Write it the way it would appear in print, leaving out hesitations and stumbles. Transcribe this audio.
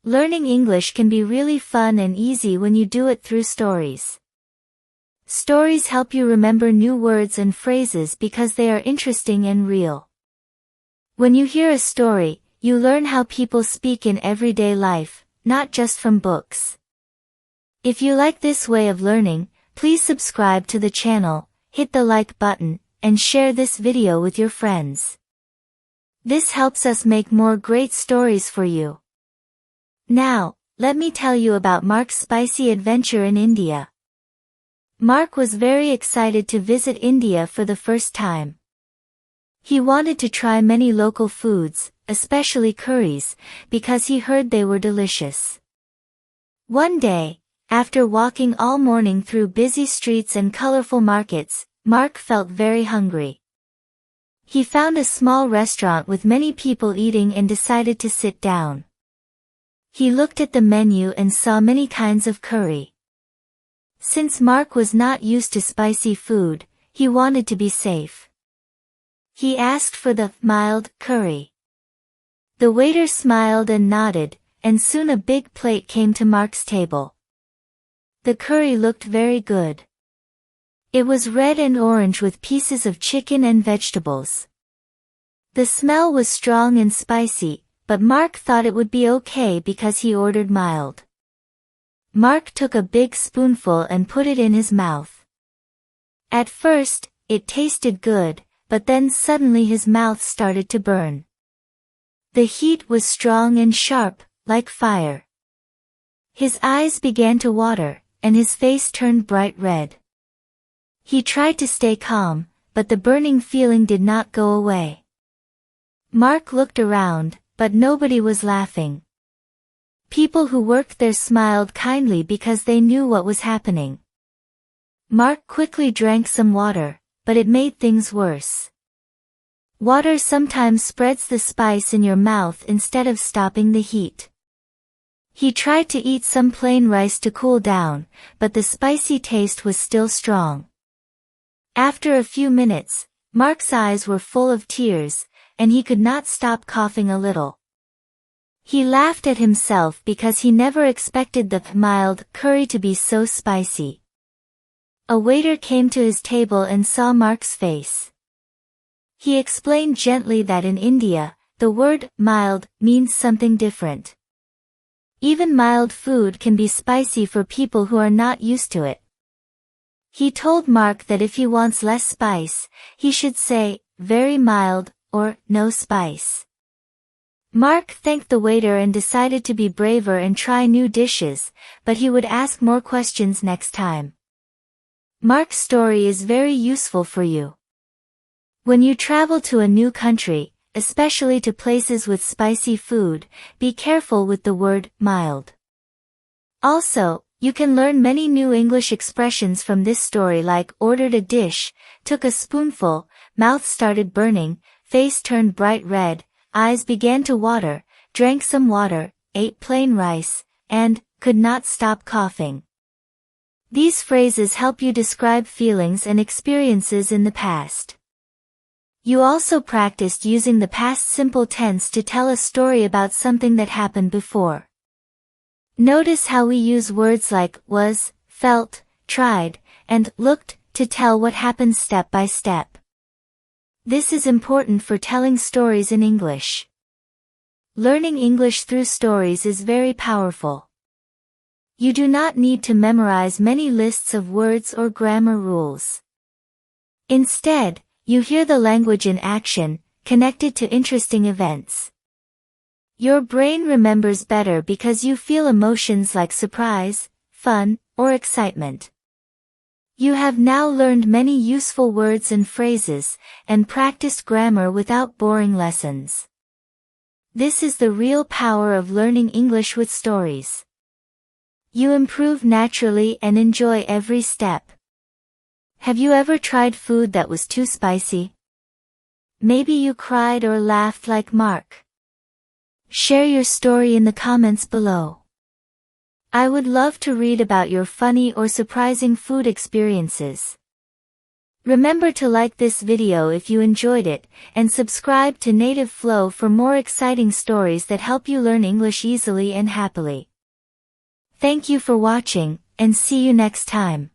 Learning English can be really fun and easy when you do it through stories. Stories help you remember new words and phrases because they are interesting and real. When you hear a story, you learn how people speak in everyday life, not just from books. If you like this way of learning, please subscribe to the channel, hit the like button, and share this video with your friends. This helps us make more great stories for you. Now, let me tell you about Mark's spicy adventure in India. Mark was very excited to visit India for the first time. He wanted to try many local foods, especially curries, because he heard they were delicious. One day, after walking all morning through busy streets and colorful markets, Mark felt very hungry. He found a small restaurant with many people eating and decided to sit down. He looked at the menu and saw many kinds of curry. Since Mark was not used to spicy food, he wanted to be safe. He asked for the mild curry. The waiter smiled and nodded, and soon a big plate came to Mark's table. The curry looked very good. It was red and orange with pieces of chicken and vegetables. The smell was strong and spicy, but Mark thought it would be okay because he ordered mild. Mark took a big spoonful and put it in his mouth. At first, it tasted good, but then suddenly his mouth started to burn. The heat was strong and sharp, like fire. His eyes began to water, and his face turned bright red. He tried to stay calm, but the burning feeling did not go away. Mark looked around, but nobody was laughing. People who worked there smiled kindly because they knew what was happening. Mark quickly drank some water, but it made things worse. Water sometimes spreads the spice in your mouth instead of stopping the heat. He tried to eat some plain rice to cool down, but the spicy taste was still strong. After a few minutes, Mark's eyes were full of tears, and he could not stop coughing a little. He laughed at himself because he never expected the mild curry to be so spicy. A waiter came to his table and saw Mark's face. He explained gently that in India, the word mild means something different. Even mild food can be spicy for people who are not used to it. He told Mark that if he wants less spice, he should say, very mild, or no spice. Mark thanked the waiter and decided to be braver and try new dishes, but he would ask more questions next time. Mark's story is very useful for you. When you travel to a new country, especially to places with spicy food, be careful with the word mild. Also, you can learn many new English expressions from this story like ordered a dish, took a spoonful, mouth started burning, face turned bright red, eyes began to water, drank some water, ate plain rice, and could not stop coughing. These phrases help you describe feelings and experiences in the past. You also practiced using the past simple tense to tell a story about something that happened before. Notice how we use words like was, felt, tried, and looked to tell what happened step by step. This is important for telling stories in English. Learning English through stories is very powerful. You do not need to memorize many lists of words or grammar rules. Instead, you hear the language in action, connected to interesting events. Your brain remembers better because you feel emotions like surprise, fun, or excitement. You have now learned many useful words and phrases, and practiced grammar without boring lessons. This is the real power of learning English with stories. You improve naturally and enjoy every step. Have you ever tried food that was too spicy? Maybe you cried or laughed like Mark. Share your story in the comments below. I would love to read about your funny or surprising food experiences. Remember to like this video if you enjoyed it, and subscribe to Native Flow for more exciting stories that help you learn English easily and happily. Thank you for watching, and see you next time.